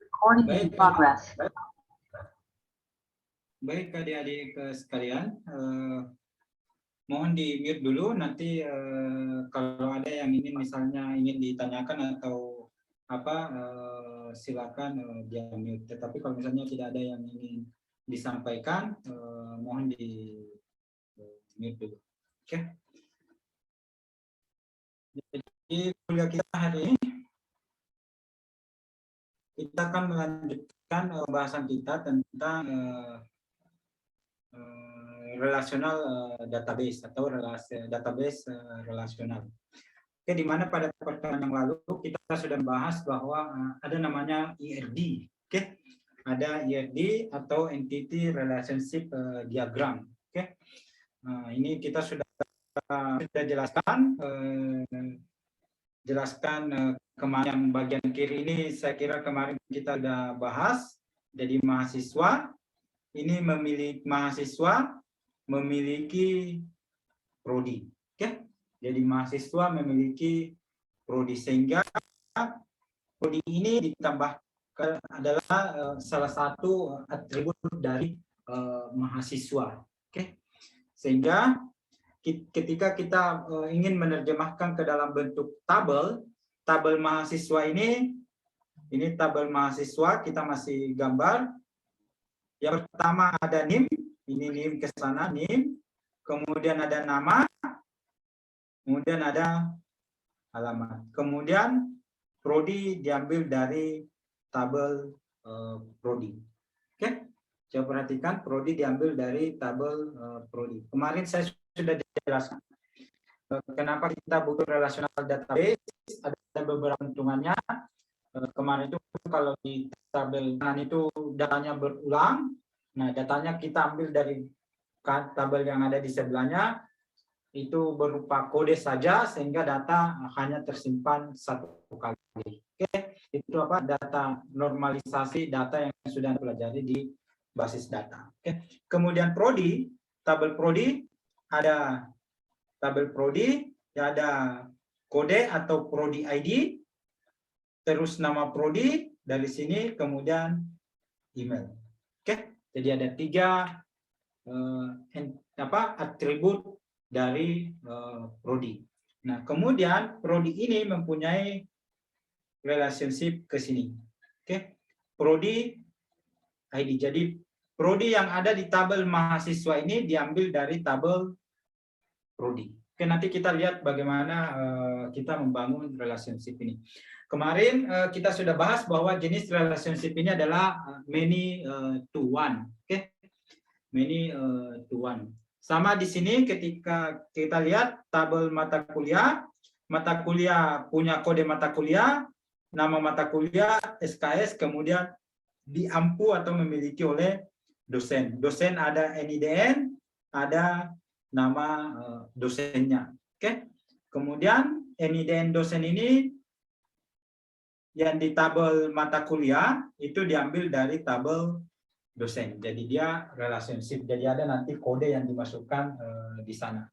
Recording in Baik, progress. baik adik-adik sekalian, mohon di mute dulu, nanti kalau ada yang ingin misalnya ingin ditanyakan atau apa, silakan dia mute. Tetapi kalau misalnya tidak ada yang ingin disampaikan, mohon di mute dulu. Oke. Jadi kuliah kita hari ini kita akan melanjutkan pembahasan kita tentang relational database atau database relasional. Oke, di mana pada pertemuan yang lalu kita sudah membahas bahwa ada namanya IRD. Oke, ada IRD atau Entity Relationship Diagram. Oke, ini kita sudah jelaskan kemarin yang bagian kiri ini. Saya kira kemarin kita sudah bahas. Jadi mahasiswa ini mahasiswa memiliki prodi. Oke, jadi mahasiswa memiliki prodi, sehingga prodi ini ditambahkan adalah salah satu atribut dari mahasiswa. Oke, sehingga ketika kita ingin menerjemahkan ke dalam bentuk tabel mahasiswa ini tabel mahasiswa, kita masih gambar. Yang pertama ada NIM, ini NIM ke sana, NIM, kemudian ada nama, kemudian ada alamat, kemudian prodi diambil dari tabel prodi. Oke, coba perhatikan, prodi diambil dari tabel prodi. Kemarin saya sudah jelaskan kenapa kita butuh relational database, ada beberapa hitungannya. Kemarin itu kalau di tabel kanan itu datanya berulang, nah datanya kita ambil dari tabel yang ada di sebelahnya, itu berupa kode saja sehingga data hanya tersimpan satu kali. Oke, itu apa? Data normalisasi data yang sudah dipelajari di basis data. Oke, kemudian prodi, tabel prodi, ada tabel prodi, ada kode atau prodi ID, terus nama prodi, dari sini kemudian email. Oke, jadi ada 3 atribut dari prodi. Nah, kemudian prodi ini mempunyai relationship ke sini. Oke, prodi ID. Jadi prodi yang ada di tabel mahasiswa ini diambil dari tabel prodi. Oke, nanti kita lihat bagaimana kita membangun relationship ini. Kemarin kita sudah bahas bahwa jenis relationship ini adalah many to one. Oke, many to one. Sama di sini ketika kita lihat tabel mata kuliah punya kode mata kuliah, nama mata kuliah, SKS, kemudian diampu atau memiliki oleh dosen. Dosen ada NIDN, ada nama dosennya. Oke. Kemudian NIDN dosen ini yang di tabel mata kuliah itu diambil dari tabel dosen. Jadi dia relationship. Jadi ada nanti kode yang dimasukkan di sana.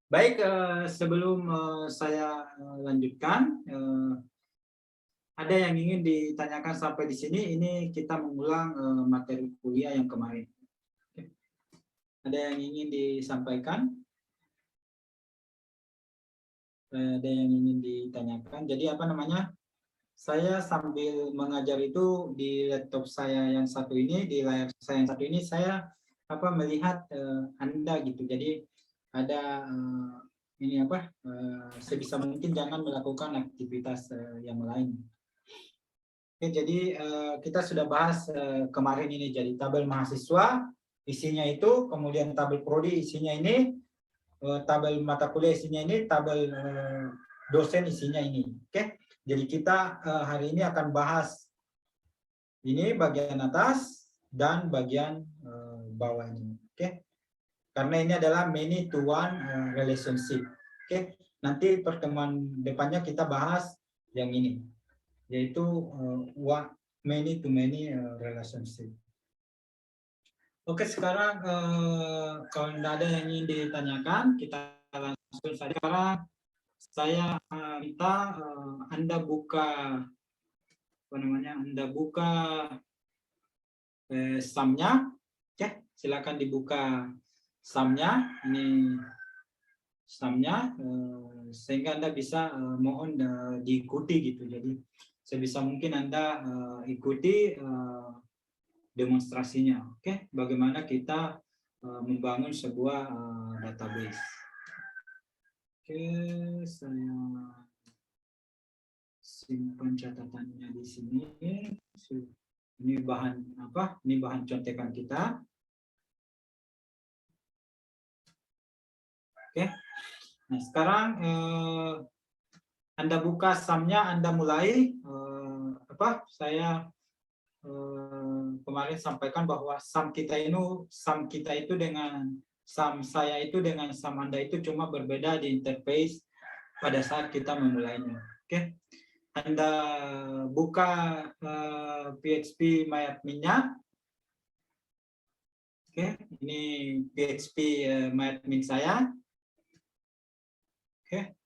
Baik, sebelum saya lanjutkan, ada yang ingin ditanyakan sampai di sini? Ini kita mengulang materi kuliah yang kemarin. Oke. Ada yang ingin disampaikan? Ada yang ingin ditanyakan? Jadi apa namanya? Saya sambil mengajar itu di laptop saya yang satu ini, di layar saya yang satu ini, saya melihat Anda gitu. Jadi ada ini sebisa mungkin jangan melakukan aktivitas yang lain. Oke, jadi kita sudah bahas kemarin ini. Jadi tabel mahasiswa isinya itu, kemudian tabel prodi isinya ini, tabel mata kuliah isinya ini, tabel dosen isinya ini. Oke, jadi kita hari ini akan bahas ini bagian atas dan bagian bawah ini. Oke, karena ini adalah many to one relationship. Oke, nanti pertemuan depannya kita bahas yang ini, yaitu many to many relationship. Oke, sekarang kalau tidak ada yang ingin ditanyakan, kita langsung saja. Sekarang saya minta Anda buka SAM-nya. Oke, silakan dibuka SAM-nya. Ini SAM-nya sehingga Anda bisa mohon diikuti gitu. Jadi sebisa mungkin Anda ikuti demonstrasinya. Oke, bagaimana kita membangun sebuah database. Oke, saya simpan catatannya di sini. Ini bahan apa? Ini bahan contekan kita. Oke. Nah, sekarang Anda buka SAM-nya, Anda mulai saya kemarin sampaikan bahwa SAM kita itu dengan SAM saya itu dengan SAM Anda itu cuma berbeda di interface pada saat kita memulainya. Oke. Anda buka PHP MyAdmin-nya. Oke, ini PHP MyAdmin saya. Oke.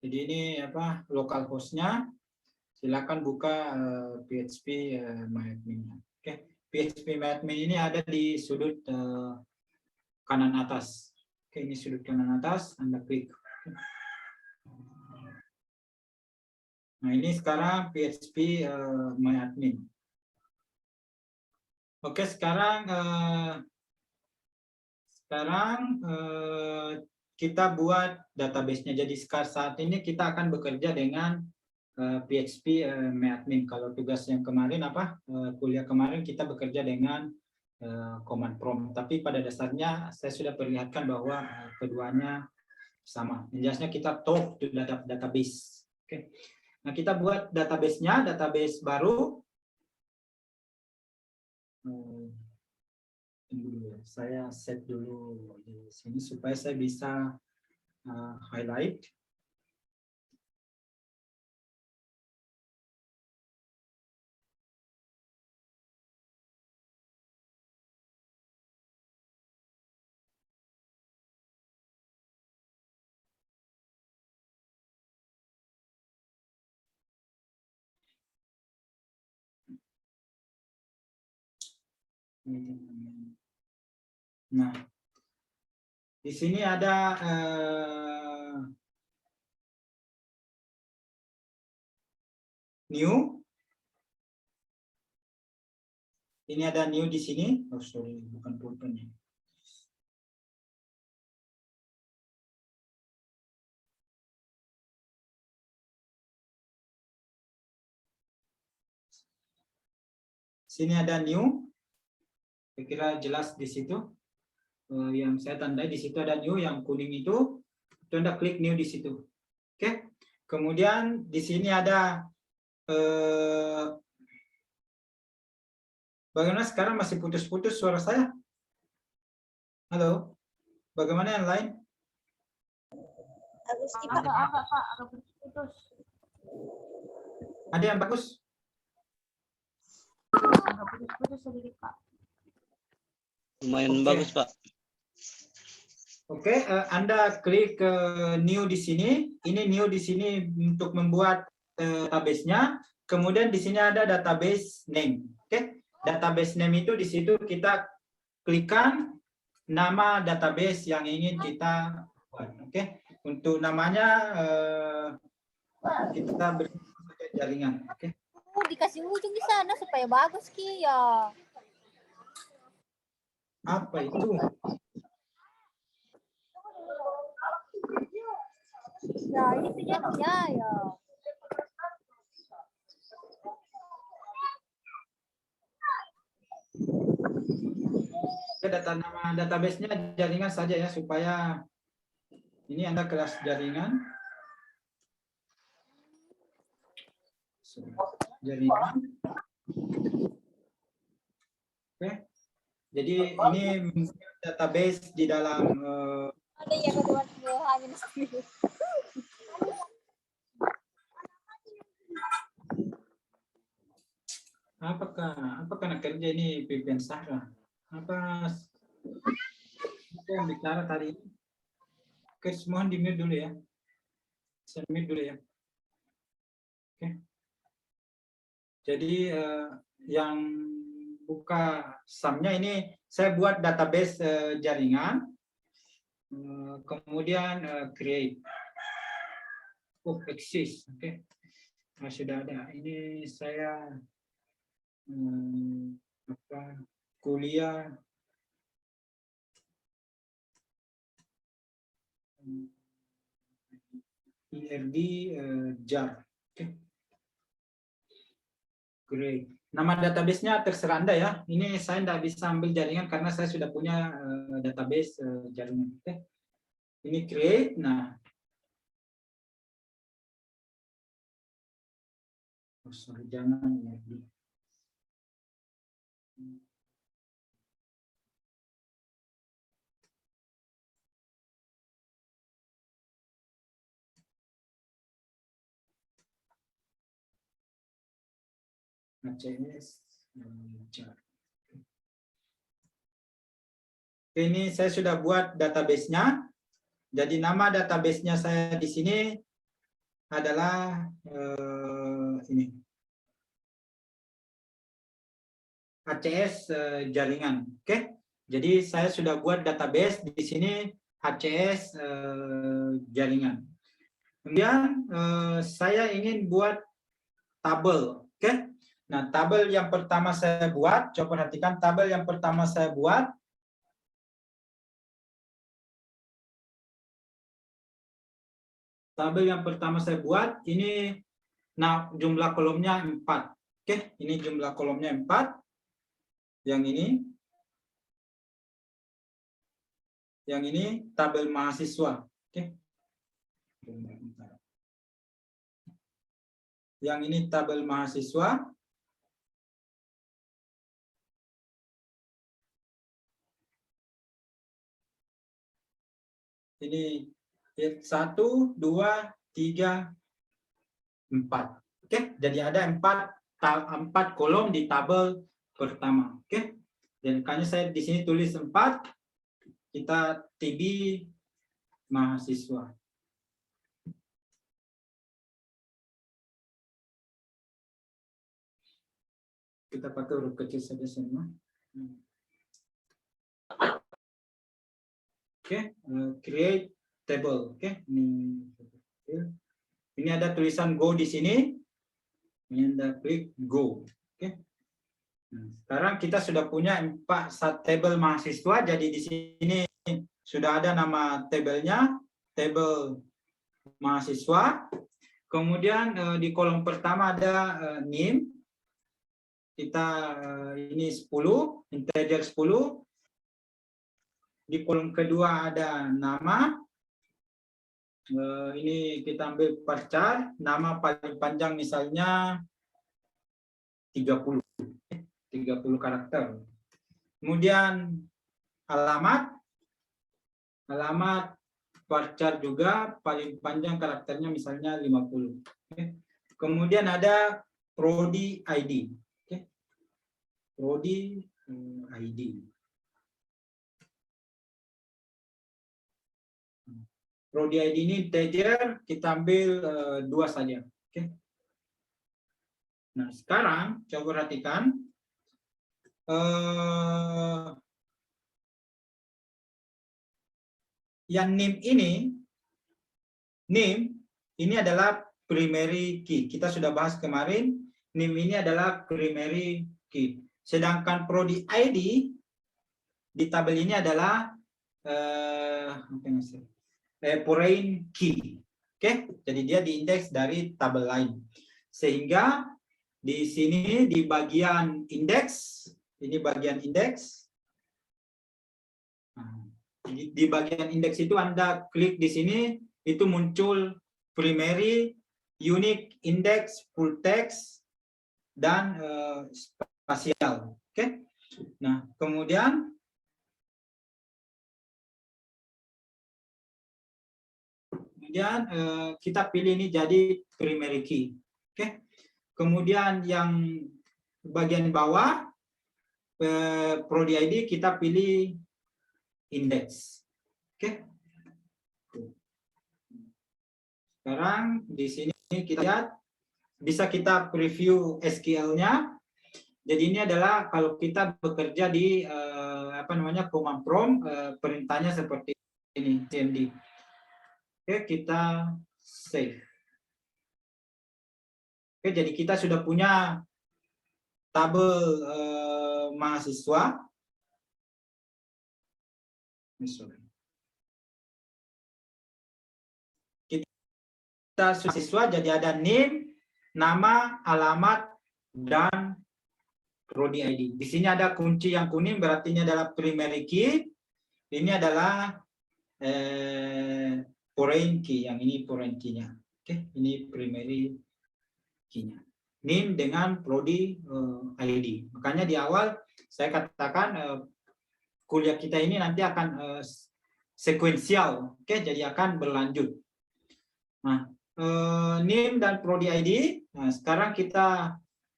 Jadi ini localhost-nya. Silakan buka PHP MyAdmin-nya. Oke, PHP MyAdmin ini ada di sudut kanan atas. Oke, ini sudut kanan atas, Anda klik. Nah, ini sekarang PHP MyAdmin. Oke, sekarang kita buat database-nya. Jadi saat ini kita akan bekerja dengan PHP MyAdmin. Kalau tugas yang kemarin kuliah kemarin kita bekerja dengan command prompt. Tapi pada dasarnya saya sudah perlihatkan bahwa keduanya sama. Jelasnya kita talk to database. Oke. Nah, kita buat database-nya, database baru. Tunggu dulu ya. Saya set dulu di sini supaya saya bisa highlight. Nah, di sini ada new. Ini ada new di sini. Oh sorry, bukan pulpen ya. Sini ada new. Saya kira jelas di situ. Yang saya tandai di situ ada new, yang kuning itu Anda klik new di situ. Oke. Kemudian di sini ada bagaimana sekarang masih putus-putus suara saya? Halo. Bagaimana yang lain? Agak putus. Ada yang bagus? Agak putus sedikit, Pak. Lumayan bagus, Pak. Oke, Anda klik new di sini. Ini new di sini untuk membuat database-nya. Kemudian di sini ada database name. Oke, database name itu di situ kita klikkan nama database yang ingin kita buat. Oke, untuk namanya kita beri jaringan. Oke. Dikasih ujung di sana supaya bagus Ki ya. Apa itu? Ya ini tujuannya ya. Nama database-nya jaringan saja ya, supaya ini Anda kelas jaringan. Jaringan. Oke. Jadi ini database di dalam Ada yang kedua sendiri. apakah kerja ini pimpin Sarah? Apa yang bicara tadi? Oke, mohon di mute dulu ya. Saya mute dulu ya. Oke. Jadi yang buka SAM-nya ini saya buat database jaringan, kemudian create, exist, oke. Nah, sudah ada. Ini saya kuliah IRD JAR, oke. Great. Nama database-nya terserah Anda ya. Ini saya tidak bisa ambil jaringan karena saya sudah punya database jaringan. Oke. Ini create. Nah, oh, sorry, jangan ya. ACS. Ini saya sudah buat database-nya. Jadi nama database-nya saya di sini adalah ini ACS jaringan. Oke. Jadi saya sudah buat database di sini ACS jaringan. Kemudian saya ingin buat tabel. Oke. Nah, tabel yang pertama saya buat, coba perhatikan tabel yang pertama saya buat. Tabel yang pertama saya buat ini, nah jumlah kolomnya 4. Oke, ini jumlah kolomnya 4. Yang ini tabel mahasiswa. Oke. Yang ini tabel mahasiswa. Ini 1, 2, 3, 4. Oke, jadi ada 4 kolom di tabel pertama. Oke, dan makanya saya di sini tulis 4. Kita TB mahasiswa. Kita pakai huruf kecil saja semua. Oke, create table. Oke, ini ada tulisan go di sini. Ini Anda klik go. Oke. Nah, sekarang kita sudah punya 4 table mahasiswa. Jadi di sini sudah ada nama tabelnya, tabel mahasiswa. Kemudian di kolom pertama ada name. Kita ini 10, integer 10. Di kolom kedua ada nama. Ini kita ambil varchar, nama paling panjang misalnya 30 karakter. Kemudian alamat varchar juga paling panjang karakternya misalnya 50. Kemudian ada prodi ID. Prodi ID. Prodi ID ini integer, kita ambil 2 saja. Oke. Nah, sekarang coba perhatikan. Yang name ini adalah primary key. Kita sudah bahas kemarin, name ini adalah primary key. Sedangkan prodi ID di tabel ini adalah foreign key. Oke, jadi dia diindeks dari tabel lain. Sehingga di sini di bagian indeks, ini bagian indeks. Di bagian indeks itu Anda klik di sini, itu muncul primary, unique, index, full text, dan spasial. Oke. Nah, kemudian kita pilih ini jadi primary key. Oke. Kemudian yang bagian bawah Prodi ID kita pilih index. Oke. Sekarang di sini kita lihat bisa kita preview SQL-nya. Jadi ini adalah kalau kita bekerja di command prompt, perintahnya seperti ini, cmd. Oke, kita save. Oke, jadi kita sudah punya tabel mahasiswa. Kita siswa jadi ada name, nama, alamat, dan prodi ID. Di sini ada kunci yang kuning, berarti ini adalah primary key. Ini adalah foreign key, yang ini foreign key-nya. Oke, ini primary key-nya. Name dengan prodi ID. Makanya di awal saya katakan kuliah kita ini nanti akan sekuensial, oke, jadi akan berlanjut. Nah, name dan prodi ID. Nah, sekarang kita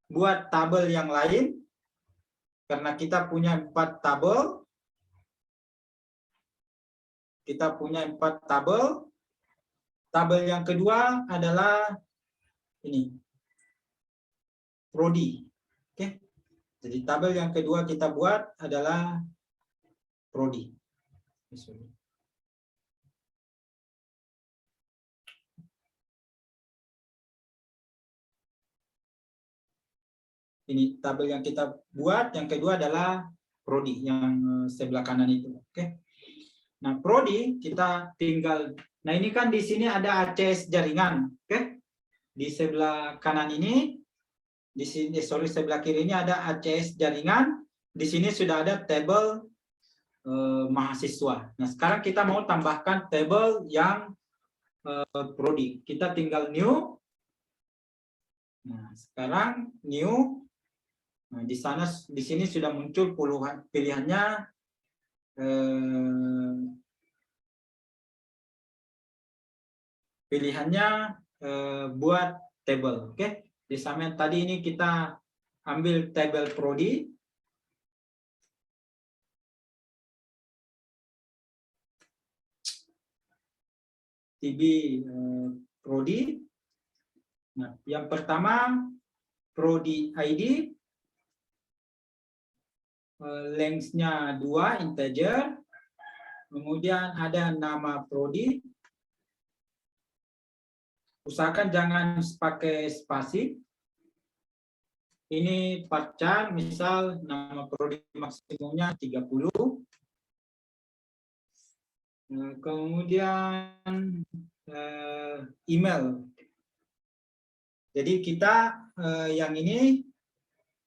buat tabel yang lain karena kita punya 4 tabel. Kita punya 4 tabel. Tabel yang kedua adalah ini, prodi. Oke. Jadi tabel yang kedua kita buat adalah prodi. Ini tabel yang kita buat, yang kedua adalah prodi yang sebelah kanan itu. Oke. Nah, prodi kita tinggal, nah ini kan di sini ada ACS jaringan, oke? Di sebelah kanan ini, di sini sebelah kiri ini ada ACS jaringan. Di sini sudah ada tabel mahasiswa. Nah, sekarang kita mau tambahkan tabel yang prodi. Kita tinggal new. Nah, sekarang new. Nah, di sini sudah muncul puluhan pilihannya. Buat table, oke? Di sama tadi ini kita ambil tabel prodi. TB prodi. Nah, yang pertama prodi ID. Length-nya 2 integer, kemudian ada nama prodi. Usahakan jangan pakai spasi. Ini varchar, misal nama prodi maksimumnya 30. Kemudian email. Jadi kita yang ini,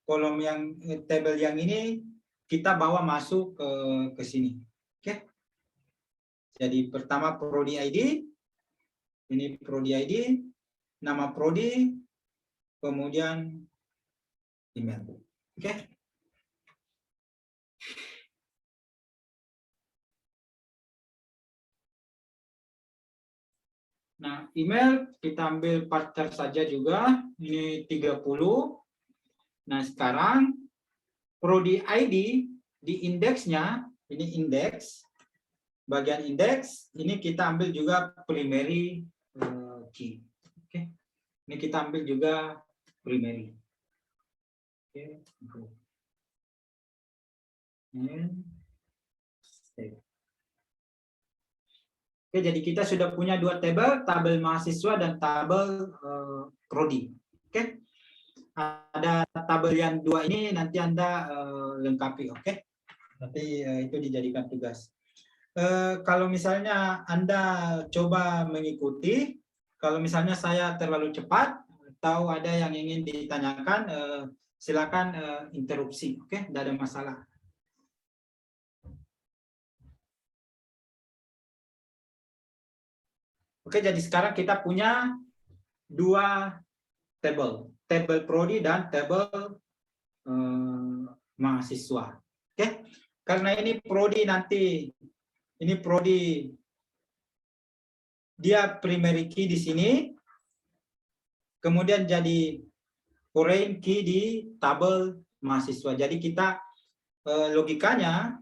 kolom yang tabel yang ini kita bawa masuk ke sini. Oke. Jadi pertama prodi ID, ini prodi ID, nama prodi, kemudian email. Oke. Nah, email kita ambil varchar saja juga, ini 30. Nah, sekarang prodi ID di indeksnya, ini indeks, bagian indeks, ini kita ambil juga primary key. Oke. Ini kita ambil juga primary. Oke. Oke, jadi kita sudah punya 2 tabel mahasiswa dan tabel prodi. Oke. Ada tabel yang 2 ini nanti Anda lengkapi, oke? Nanti itu dijadikan tugas. Kalau misalnya Anda coba mengikuti, kalau misalnya saya terlalu cepat atau ada yang ingin ditanyakan, silakan interupsi, oke? Tidak ada masalah. Oke, jadi sekarang kita punya 2 tabel prodi dan tabel mahasiswa. Oke, karena ini prodi nanti, ini prodi dia primary key di sini, kemudian jadi foreign key di tabel mahasiswa. Jadi kita logikanya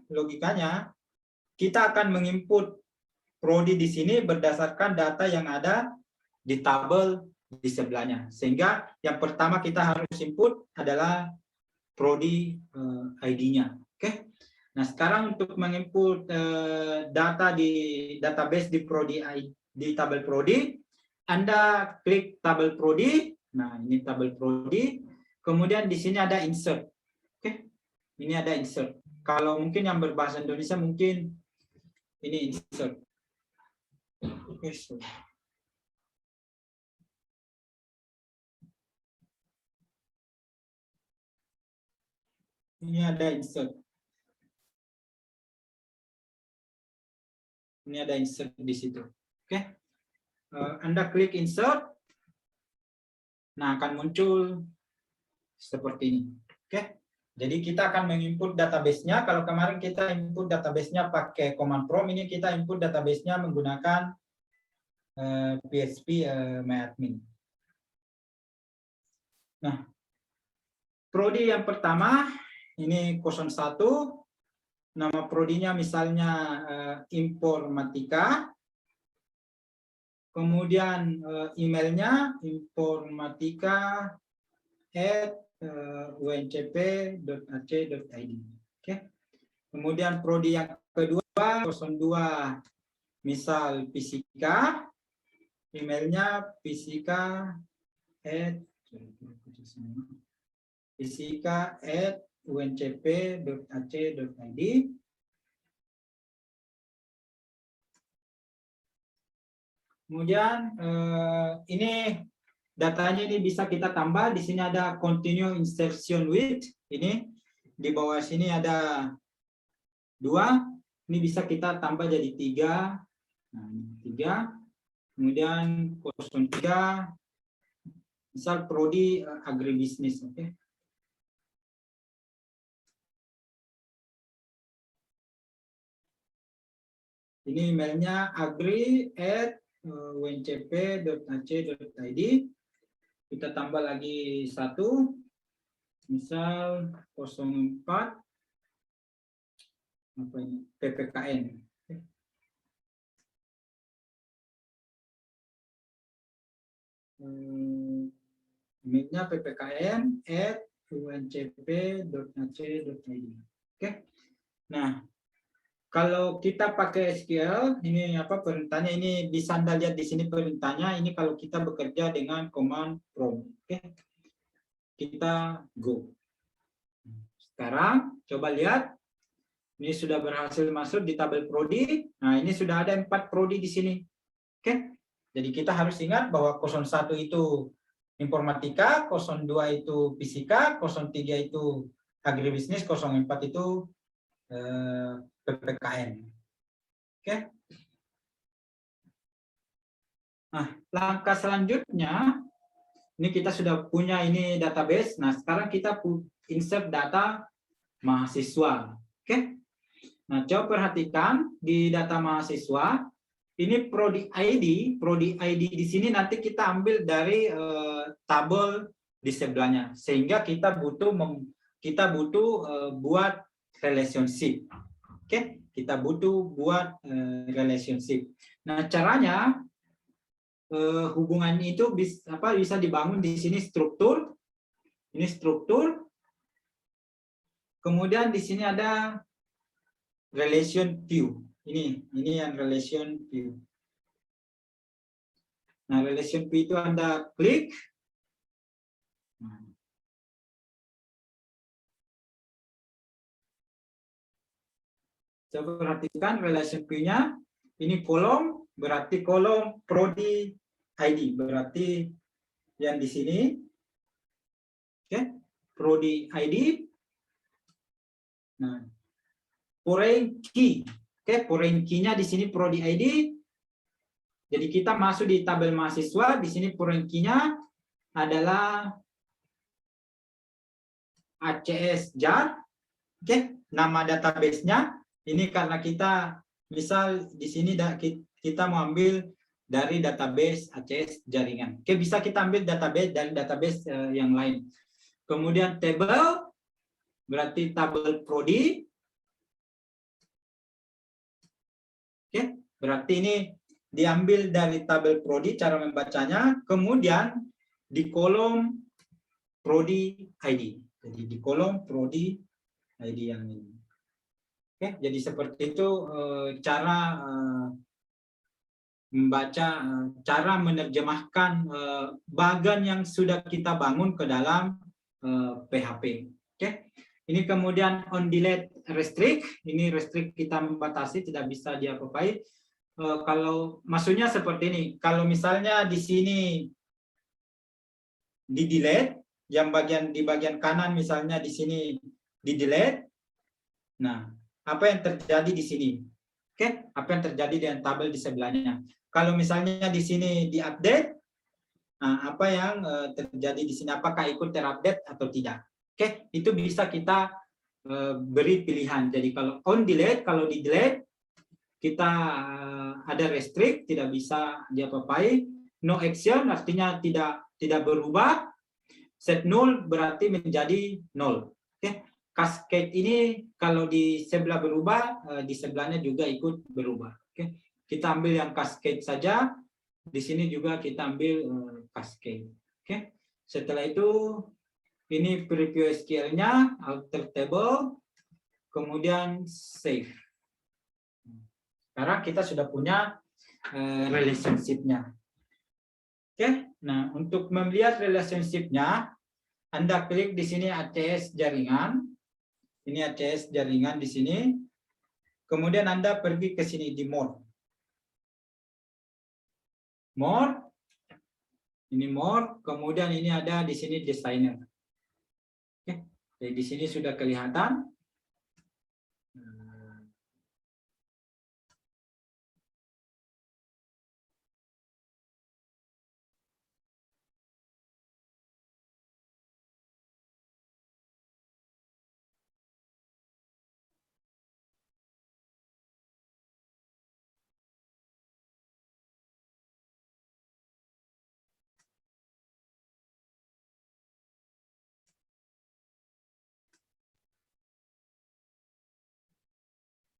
kita akan menginput prodi di sini berdasarkan data yang ada di tabel di sebelahnya. Sehingga yang pertama kita harus input adalah prodi ID-nya. Oke. Nah, sekarang untuk menginput data di database di prodi di tabel prodi, Anda klik tabel prodi. Nah, ini tabel prodi. Kemudian di sini ada insert. Oke. Ini ada insert. Kalau mungkin yang berbahasa Indonesia mungkin ini insert. Oke, so. Ini ada insert. Ini ada insert di situ. Oke. Anda klik insert. Nah, akan muncul seperti ini. Oke. Jadi kita akan menginput database-nya. Kalau kemarin kita input database-nya pakai command prompt, ini kita input database-nya menggunakan PHP MyAdmin. Nah, prodi yang pertama ini 01. Nama prodinya misalnya informatika. Kemudian emailnya informatika@uncp.ac.id. Oke. Kemudian prodi yang kedua 02 misal fisika, emailnya fisika@uncp.ac.id. Kemudian ini datanya ini bisa kita tambah. Di sini ada continue insertion with. Ini di bawah sini ada 2. Ini bisa kita tambah jadi 3. Nah, ini 3. Kemudian 03 misal prodi agribisnis. Oke. Ini emailnya agri@uncp.ac.id. Kita tambah lagi 1, misal 04 apa ini PPKN. Emailnya ppkn@uncp.ac.id. Oke. Nah, kalau kita pakai SQL, ini apa perintahnya, ini bisa Anda lihat di sini perintahnya. Ini kalau kita bekerja dengan command prompt. Oke. Kita go. Sekarang coba lihat. Ini sudah berhasil masuk di tabel prodi. Nah, ini sudah ada 4 prodi di sini. Oke. Jadi kita harus ingat bahwa 01 itu informatika, 02 itu fisika, 03 itu agribisnis, 04 itu PPKN. Oke. Nah, langkah selanjutnya ini kita sudah punya ini database. Nah, sekarang kita insert data mahasiswa. Oke. Nah, coba perhatikan di data mahasiswa ini prodi ID di sini nanti kita ambil dari tabel di sebelahnya, sehingga kita butuh buat relationship. Oke, kita butuh buat relationship. Nah, caranya hubungan itu bisa dibangun di sini struktur. Ini struktur. Kemudian di sini ada relation view. Ini yang relation view. Nah, relation view itu Anda klik. Coba perhatikan relation view-nya. Ini kolom, berarti kolom prodi ID, berarti yang di sini. Oke, prodi ID. Nah, foreign key. Oke, foreign key-nya di sini prodi ID. Jadi kita masuk di tabel mahasiswa, di sini foreign key-nya adalah ACS jar. Oke, nama database-nya ini karena kita misal di sini kita mau ambil dari database ACS jaringan. Oke, bisa kita ambil database dari database yang lain. Kemudian table. berarti tabel prodi. Oke, berarti ini diambil dari tabel prodi cara membacanya, kemudian di kolom prodi ID. Jadi di kolom prodi ID yang ini. Oke, jadi seperti itu cara membaca, cara menerjemahkan bagan yang sudah kita bangun ke dalam PHP. Oke, ini kemudian on delete restrict. Ini restrict kita membatasi, tidak bisa diapa-apai. Kalau maksudnya seperti ini, kalau misalnya di sini di delete, yang di bagian kanan misalnya di sini di delete, nah apa yang terjadi di sini? Oke, apa yang terjadi dengan tabel di sebelahnya? Kalau misalnya di sini di-update, nah, apa yang terjadi di sini? Apakah ikut terupdate atau tidak? Oke, itu bisa kita beri pilihan. Jadi kalau on delete, kalau di delete, kita ada restrict, tidak bisa diapa-apai. No action artinya tidak berubah. Set null berarti menjadi nol. Oke, cascade ini kalau di sebelah berubah, di sebelahnya juga ikut berubah. Oke, kita ambil yang cascade saja. Di sini juga kita ambil cascade. Oke, setelah itu ini preview SQL-nya, alter table, kemudian save. Sekarang kita sudah punya relationship-nya. Oke, nah untuk melihat relationship-nya, Anda klik di sini ACS jaringan. Ini ACS jaringan di sini. Kemudian Anda pergi ke sini di more. More. Ini more, kemudian ini ada di sini designer. Oke, jadi di sini sudah kelihatan.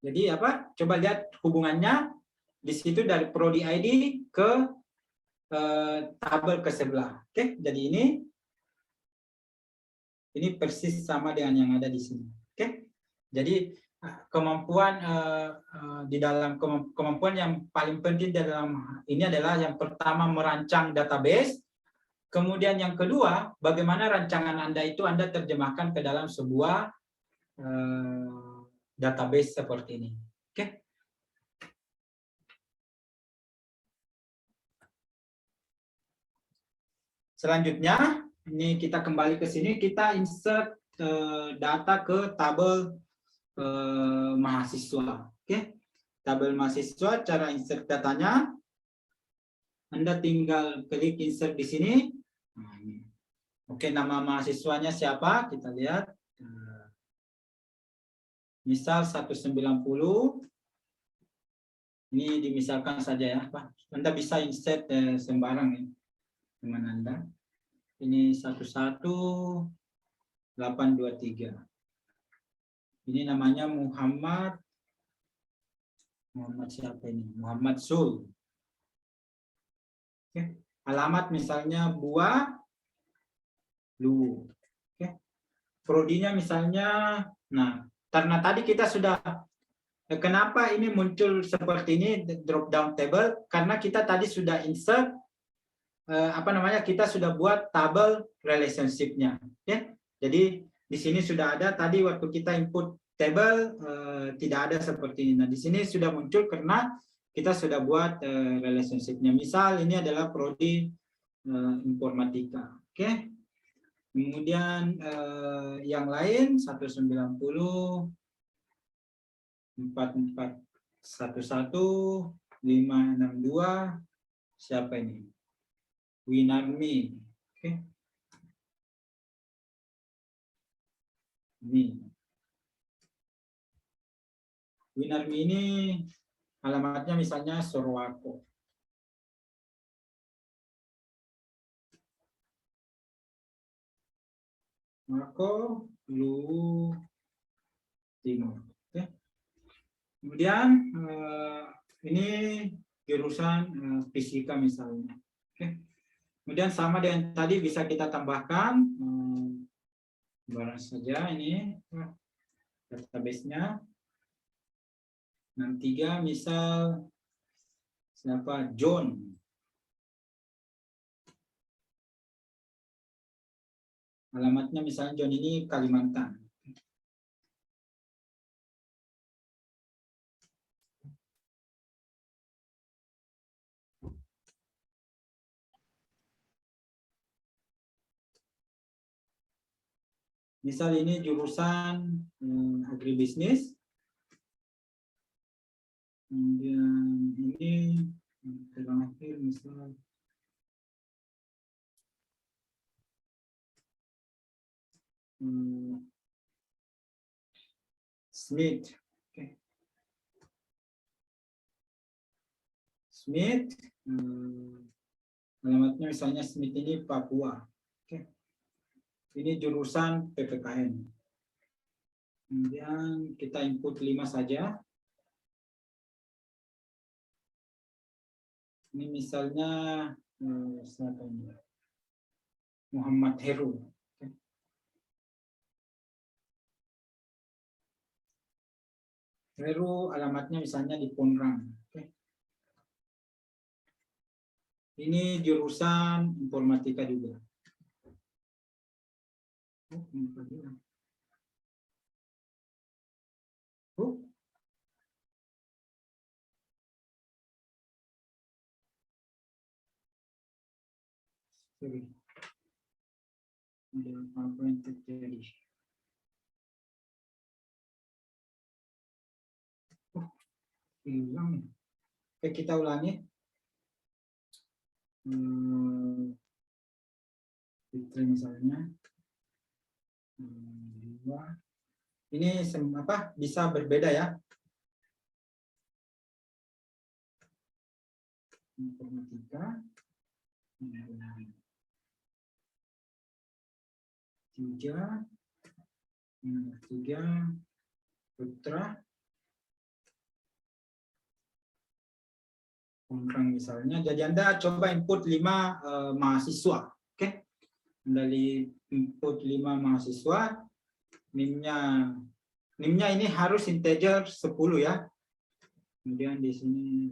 Jadi apa? Coba lihat hubungannya di situ dari prodi ID ke tabel ke sebelah. Oke, jadi ini persis sama dengan yang ada di sini. Oke, jadi kemampuan di dalam kemampuan yang paling penting dalam ini adalah yang pertama merancang database, kemudian yang kedua bagaimana rancangan Anda itu Anda terjemahkan ke dalam sebuah database seperti ini. Oke. Selanjutnya, ini kita kembali ke sini, kita insert data ke tabel mahasiswa. Oke. Tabel mahasiswa, cara insert datanya, Anda tinggal klik insert di sini. Oke, nama mahasiswanya siapa? Kita lihat. Misal 190. Ini dimisalkan saja ya, Pak. Anda bisa insert sembarang ya, teman Anda. Ini 11823. Ini namanya Muhammad siapa ini? Muhammad Sul. Oke. Alamat misalnya Buah Lu. Oke. Prodinya misalnya, nah, karena tadi kita sudah, kenapa ini muncul seperti ini drop down table? Karena kita tadi sudah insert kita sudah buat tabel relationship-nya. Ya. Jadi di sini sudah ada tadi waktu kita input table tidak ada seperti ini. Nah, di sini sudah muncul karena kita sudah buat relationship-nya. Misal ini adalah prodi informatika. Oke. Kemudian yang lain 190 4411 562 siapa ini? Winarmi. Oke. Ini. Winarmi ini alamatnya misalnya Sorwako. Marco, Luwu Timur. Oke. Kemudian ini jurusan fisika misalnya. Oke. Kemudian sama dengan tadi bisa kita tambahkan barang saja ini database-nya. Yang 3 misal siapa? John. Alamatnya misalnya John ini Kalimantan. Misal ini jurusan agribisnis. Kemudian ini terakhir misal Smith. Oke. Smith. Alamatnya misalnya Smith ini Papua. Oke. Ini jurusan PPKN. Kemudian kita input 5 saja. Ini misalnya siapa ini? Muhammad Heru. Oke. Heru alamatnya misalnya di Ponrang. Oke. Ini jurusan informatika juga. Sorry. Ada apa yang terjadi? Hilang. Oke, kita ulangi. Fitri misalnya. Ini apa? Bisa berbeda ya. Informatika. 3 Putra Ponrang misalnya. Jadi Anda coba input 5 mahasiswa. Oke. Dari input 5 mahasiswa, NIM-nya ini harus integer 10 ya. Kemudian di sini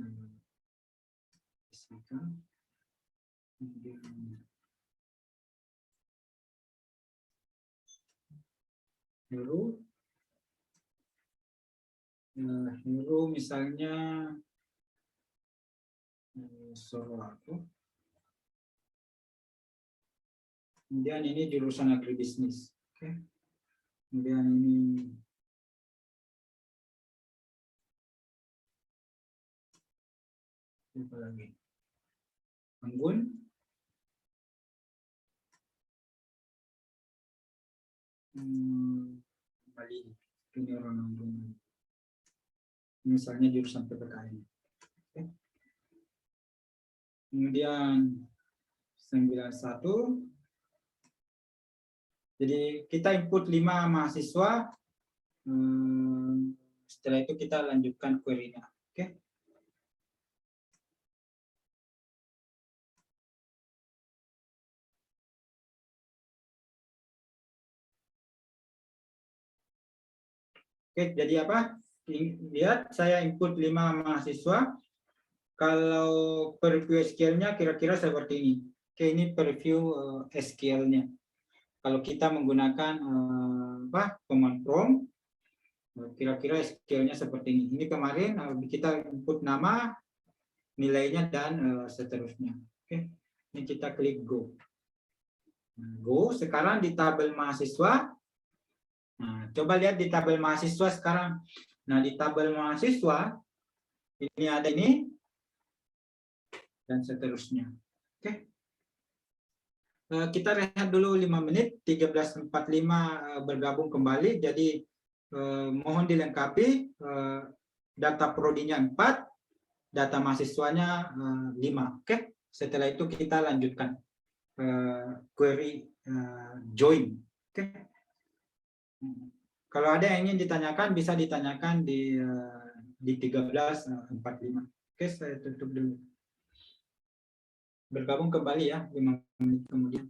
Heru misalnya Sorowako. Kemudian ini jurusan agribisnis. Oke. Kemudian ini apa lagi? Anggun. Bali. Ini orang Anggun. Misalnya jurusan PPKN. Oke. Kemudian 91. Jadi kita input 5 mahasiswa. Setelah itu kita lanjutkan query-nya. Oke. Oke, jadi apa? Lihat, saya input 5 mahasiswa. Kalau preview SQL-nya kira-kira seperti ini. Oke, ini preview SQL-nya. Kalau kita menggunakan command prompt, kira-kira SQL-nya seperti ini. Ini kemarin kita input nama, nilainya, dan seterusnya. Oke, ini kita klik Go. Go, sekarang di tabel mahasiswa. Nah, coba lihat di tabel mahasiswa sekarang. Nah, di tabel mahasiswa, ini ada ini, dan seterusnya. Oke. Kita rehat dulu 5 menit, 13.45 bergabung kembali. Jadi, mohon dilengkapi, data prodinya 4, data mahasiswanya 5. Oke. Setelah itu kita lanjutkan query join. Oke. Kalau ada yang ingin ditanyakan, bisa ditanyakan di 13.45. Oke, saya tutup dulu. Bergabung kembali ya 5 menit kemudian.